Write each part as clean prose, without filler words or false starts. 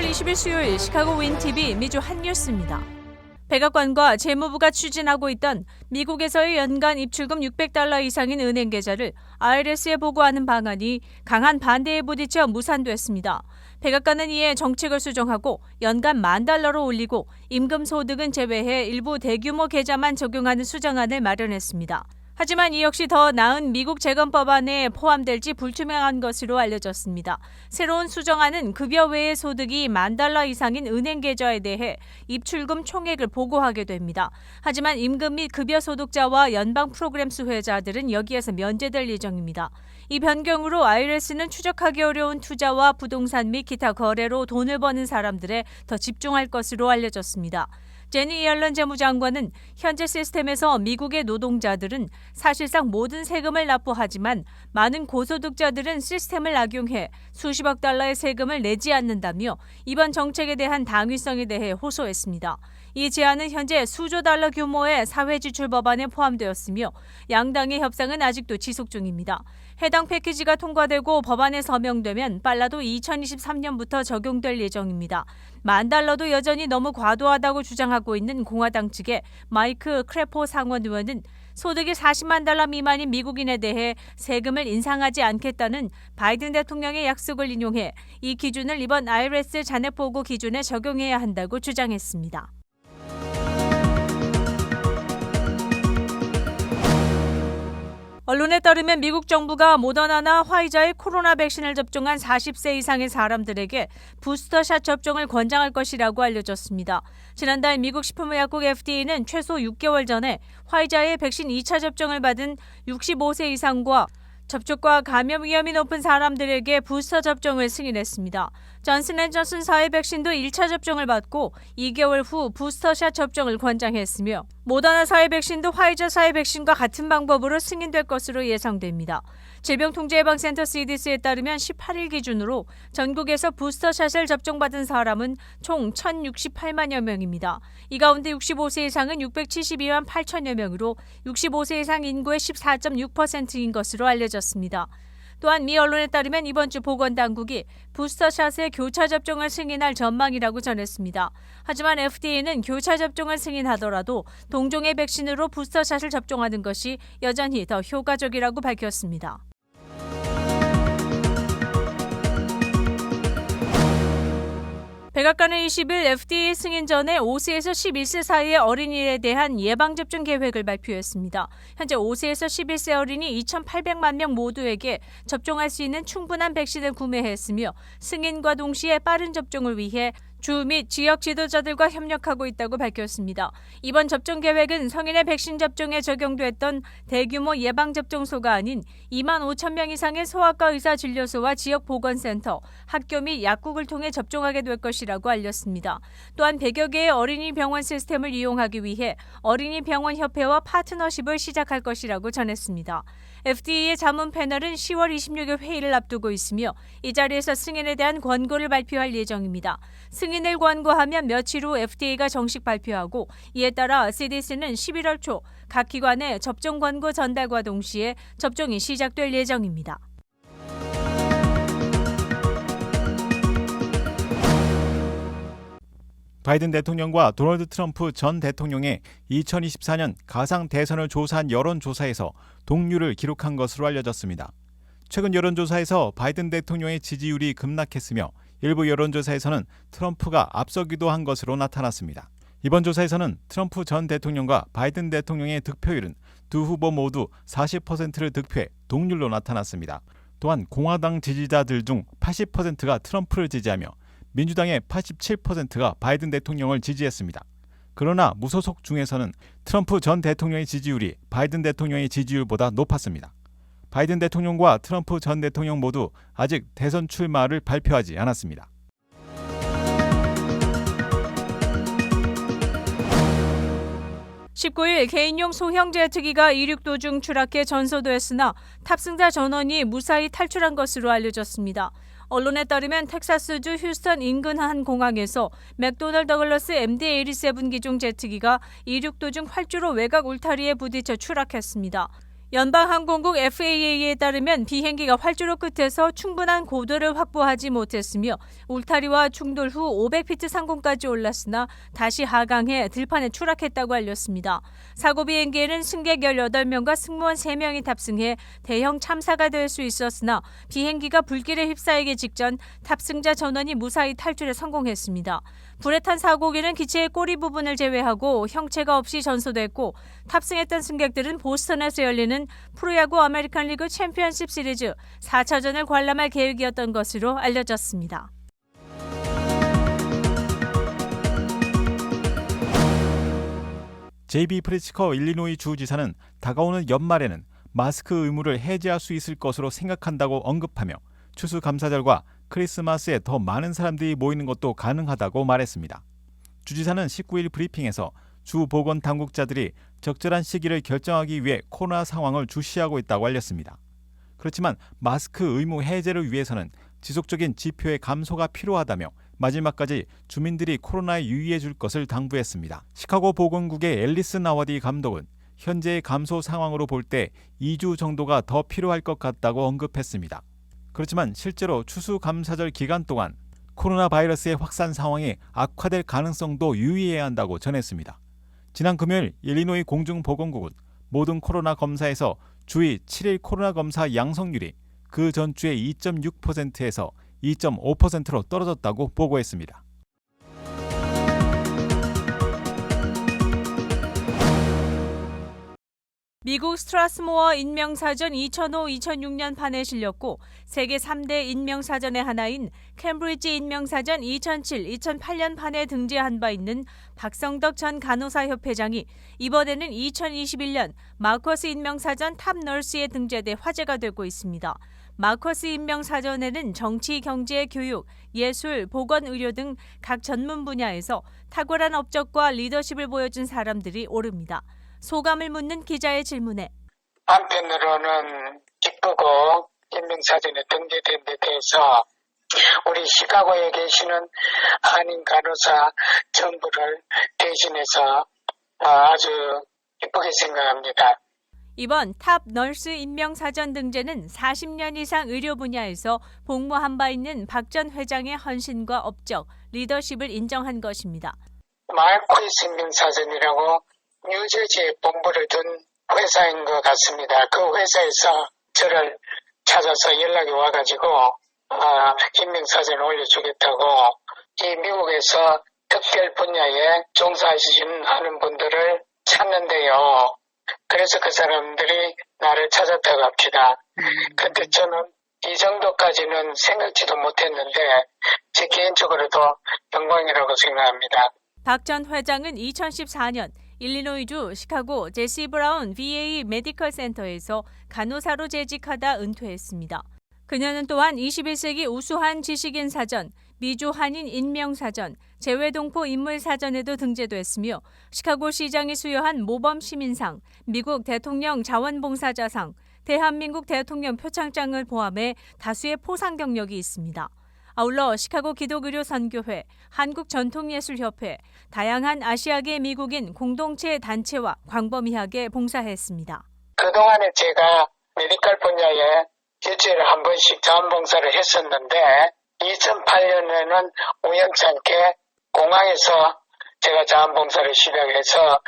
10월 20일 수요일 시카고 윈TV 미주 한뉴스입니다. 백악관과 재무부가 추진하고 있던 미국에서의 연간 입출금 $600 이상인 은행 계좌를 IRS에 보고하는 방안이 강한 반대에 부딪혀 무산됐습니다. 백악관은 이에 정책을 수정하고 연간 $10,000로 올리고 임금 소득은 제외해 일부 대규모 계좌만 적용하는 수정안을 마련했습니다. 하지만 이 역시 더 나은 미국 재건법안에 포함될지 불투명한 것으로 알려졌습니다. 새로운 수정안은 급여 외의 소득이 $10,000 이상인 은행 계좌에 대해 입출금 총액을 보고하게 됩니다. 하지만 임금 및 급여 소득자와 연방 프로그램 수혜자들은 여기에서 면제될 예정입니다. 이 변경으로 IRS는 추적하기 어려운 투자와 부동산 및 기타 거래로 돈을 버는 사람들에 더 집중할 것으로 알려졌습니다. 제니 이얼런 재무장관은 현재 시스템에서 미국의 노동자들은 사실상 모든 세금을 납부하지만 많은 고소득자들은 시스템을 악용해 수십억 달러의 세금을 내지 않는다며 이번 정책에 대한 당위성에 대해 호소했습니다. 이 제안은 현재 수조 달러 규모의 사회지출 법안에 포함되었으며 양당의 협상은 아직도 지속 중입니다. 해당 패키지가 통과되고 법안에 서명되면 빨라도 2023년부터 적용될 예정입니다. $10,000도 여전히 너무 과도하다고 주장하고 있는 공화당 측의 마이크 크래포 상원 의원은 소득이 $400,000 미만인 미국인에 대해 세금을 인상하지 않겠다는 바이든 대통령의 약속을 인용해 이 기준을 이번 IRS 잔액보고 기준에 적용해야 한다고 주장했습니다. 언론에 따르면 미국 정부가 모더나나 화이자의 코로나 백신을 접종한 40세 이상의 사람들에게 부스터샷 접종을 권장할 것이라고 알려졌습니다. 지난달 미국 식품의약국 FDA는 최소 6개월 전에 화이자의 백신 2차 접종을 받은 65세 이상과 접촉과 감염 위험이 높은 사람들에게 부스터 접종을 승인했습니다. 존슨앤존슨사의 백신도 1차 접종을 받고 2개월 후 부스터샷 접종을 권장했으며 모더나사의 백신도 화이자사의 백신과 같은 방법으로 승인될 것으로 예상됩니다. 질병통제예방센터 CDC에 따르면 18일 기준으로 전국에서 부스터샷을 접종받은 사람은 총 1,068만여 명입니다. 이 가운데 65세 이상은 672만 8천여 명으로 65세 이상 인구의 14.6%인 것으로 알려졌습니다. 또한 미 언론에 따르면 이번 주 보건당국이 부스터샷의 교차 접종을 승인할 전망이라고 전했습니다. 하지만 FDA는 교차 접종을 승인하더라도 동종의 백신으로 부스터샷을 접종하는 것이 여전히 더 효과적이라고 밝혔습니다. 백악관은 20일 FDA 승인 전에 5세에서 11세 사이의 어린이에 대한 예방접종 계획을 발표했습니다. 현재 5세에서 11세 어린이 2,800만 명 모두에게 접종할 수 있는 충분한 백신을 구매했으며 승인과 동시에 빠른 접종을 위해 주 및 지역 지도자들과 협력하고 있다고 밝혔습니다. 이번 접종 계획은 성인의 백신 접종에 적용됐던 대규모 예방접종소가 아닌 2만 5천 명 이상의 소아과 의사진료소와 지역보건센터, 학교 및 약국을 통해 접종하게 될 것이라고 알렸습니다. 또한 100여 개의 어린이 병원 시스템을 이용하기 위해 어린이 병원 협회와 파트너십을 시작할 것이라고 전했습니다. FDA의 자문 패널은 10월 26일 회의를 앞두고 있으며 이 자리에서 승인에 대한 권고를 발표할 예정입니다. 승인을 권고하면 며칠 후 FDA가 정식 발표하고 이에 따라 CDC는 11월 초 각 기관에 접종 권고 전달과 동시에 접종이 시작될 예정입니다. 바이든 대통령과 도널드 트럼프 전 대통령의 2024년 가상 대선을 조사한 여론조사에서 동률을 기록한 것으로 알려졌습니다. 최근 여론조사에서 바이든 대통령의 지지율이 급락했으며 일부 여론조사에서는 트럼프가 앞서기도 한 것으로 나타났습니다. 이번 조사에서는 트럼프 전 대통령과 바이든 대통령의 득표율은 두 후보 모두 40%를 득표해 동률로 나타났습니다. 또한 공화당 지지자들 중 80%가 트럼프를 지지하며 민주당의 87%가 바이든 대통령을 지지했습니다. 그러나 무소속 중에서는 트럼프 전 대통령의 지지율이 바이든 대통령의 지지율보다 높았습니다. 바이든 대통령과 트럼프 전 대통령 모두 아직 대선 출마를 발표하지 않았습니다. (19일) 개인용 소형 제트기가 이륙 도중 추락해 전소됐으나 탑승자 전원이 무사히 탈출한 것으로 알려졌습니다. 언론에 따르면 텍사스주 휴스턴 인근 한 공항에서 맥도널 더글러스 MD-87 기종 제트기가 이륙 도중 활주로 외곽 울타리에 부딪혀 추락했습니다. 연방항공국 FAA에 따르면 비행기가 활주로 끝에서 충분한 고도를 확보하지 못했으며 울타리와 충돌 후 500피트 상공까지 올랐으나 다시 하강해 들판에 추락했다고 알렸습니다. 사고 비행기에는 승객 18명과 승무원 3명이 탑승해 대형 참사가 될 수 있었으나 비행기가 불길에 휩싸이기 직전 탑승자 전원이 무사히 탈출에 성공했습니다. 불에 탄 사고기는 기체의 꼬리 부분을 제외하고 형체가 없이 전소됐고 탑승했던 승객들은 보스턴에서 열리는 프로야구 아메리칸 리그 챔피언십 시리즈 4차전을 관람할 계획이었던 것으로 알려졌습니다. JB 프리츠커 일리노이 주지사는 다가오는 연말에는 마스크 의무를 해제할 수 있을 것으로 생각한다고 언급하며 추수감사절과 크리스마스에 더 많은 사람들이 모이는 것도 가능하다고 말했습니다. 주지사는 19일 브리핑에서 주 보건 당국자들이 적절한 시기를 결정하기 위해 코로나 상황을 주시하고 있다고 알렸습니다. 그렇지만 마스크 의무 해제를 위해서는 지속적인 지표의 감소가 필요하다며 마지막까지 주민들이 코로나에 유의해 줄 것을 당부했습니다. 시카고 보건국의 앨리스 나와디 감독은 현재의 감소 상황으로 볼 때 2주 정도가 더 필요할 것 같다고 언급했습니다. 그렇지만 실제로 추수감사절 기간 동안 코로나 바이러스의 확산 상황이 악화될 가능성도 유의해야 한다고 전했습니다. 지난 금요일 일리노이 공중보건국은 모든 코로나 검사에서 주의 7일 코로나 검사 양성률이 그 전주의 2.6%에서 2.5%로 떨어졌다고 보고했습니다. 미국 스트라스모어 인명사전 2005-2006년 판에 실렸고 세계 3대 인명사전의 하나인 캠브리지 인명사전 2007-2008년 판에 등재한 바 있는 박성덕 전 간호사협회장이 이번에는 2021년 마커스 인명사전 탑 널스에 등재돼 화제가 되고 있습니다. 마커스 인명사전에는 정치, 경제, 교육, 예술, 보건, 의료 등 각 전문 분야에서 탁월한 업적과 리더십을 보여준 사람들이 오릅니다. 소감을 묻는 기자의 질문에 한편으로는 기쁘고 인명사전에 등재된 데 대해서 우리 시카고에 계시는 한인 간호사 전부를 대신해서 아주 기쁘게 생각합니다. 이번 탑 널스 인명사전 등재는 40년 이상 의료 분야에서 복무한 바 있는 박 전 회장의 헌신과 업적, 리더십을 인정한 것입니다. 마커스 인명사전이라고 뉴저지에 본부를 둔 회사인 것 같습니다. 그 회사에서 저를 찾아서 연락이 와가지고 인명사전을 올려주겠다고 이 미국에서 특별 분야에 종사하시는 분들을 찾는데요. 그래서 그 사람들이 나를 찾았다고 합니다. 근데 저는 이 정도까지는 생각지도 못했는데 제 개인적으로도 영광이라고 생각합니다. 박 전 회장은 2014년 일리노이주 시카고 제시 브라운 VA 메디컬 센터에서 간호사로 재직하다 은퇴했습니다. 그녀는 또한 21세기 우수한 지식인 사전, 미주 한인 인명사전, 재외동포 인물사전에도 등재됐으며 시카고 시장이 수여한 모범 시민상, 미국 대통령 자원봉사자상, 대한민국 대통령 표창장을 포함해 다수의 포상 경력이 있습니다. 아울러 시카고 기독의료 선교회, 한국전통예술협회, 다양한 아시아계 미국인 공동체 단체와 광범위하게 봉사했습니다. 그동안에 제가 메디컬 분야에 일주일에 한 번씩 자원봉사를 했었는데 2008년에는 우연찮게 공항에서 제가 자원봉사를 시작해서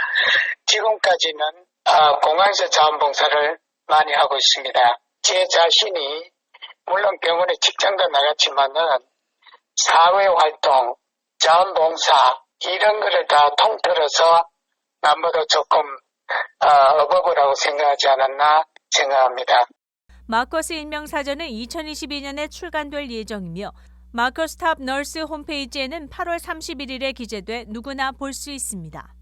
지금까지는 공항에서 자원봉사를 많이 하고 있습니다. 제 자신이 물론 병원에 직장도 나갔지만은 사회활동, 자원봉사 이런 거를 다 통틀어서 남보다 조금 어버버라고 생각하지 않았나 생각합니다. 마커스 인명사전은 2022년에 출간될 예정이며 마커스 탑 널스 홈페이지에는 8월 31일에 기재돼 누구나 볼 수 있습니다.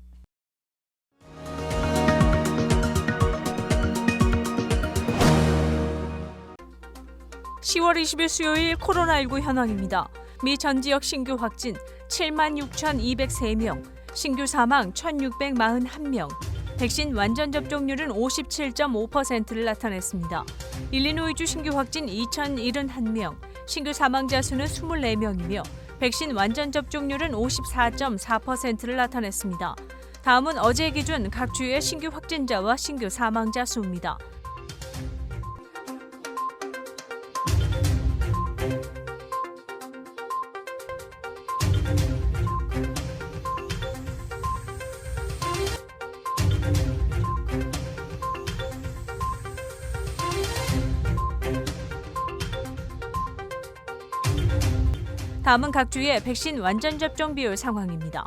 (10월 20일) 수요일 코로나19 현황입니다. 미 전 지역 신규 확진 76,203명, 신규 사망 1,641명, 백신 완전 접종률은 57.5%를 나타냈습니다. 일리노이주 신규 확진 2,071명, 신규 사망자 수는 24명이며 백신 완전 접종률은 54.4%를 나타냈습니다. 다음은 어제 기준 각 주의 신규 확진자와 신규 사망자 수입니다. 다음은 각 주의 백신 완전 접종 비율 상황입니다.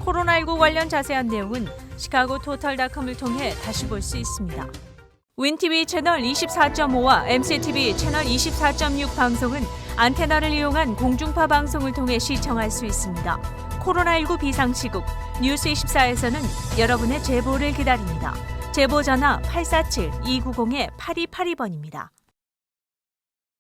코로나19 관련 자세한 내용은 시카고 토탈닷컴을 통해 다시 볼 수 있습니다. 윈TV 채널 24.5와 MCTV 채널 24.6 방송은 안테나를 이용한 공중파 방송을 통해 시청할 수 있습니다. 코로나19 비상시국 뉴스24에서는 여러분의 제보를 기다립니다. 제보 전화 847-290-8282번입니다.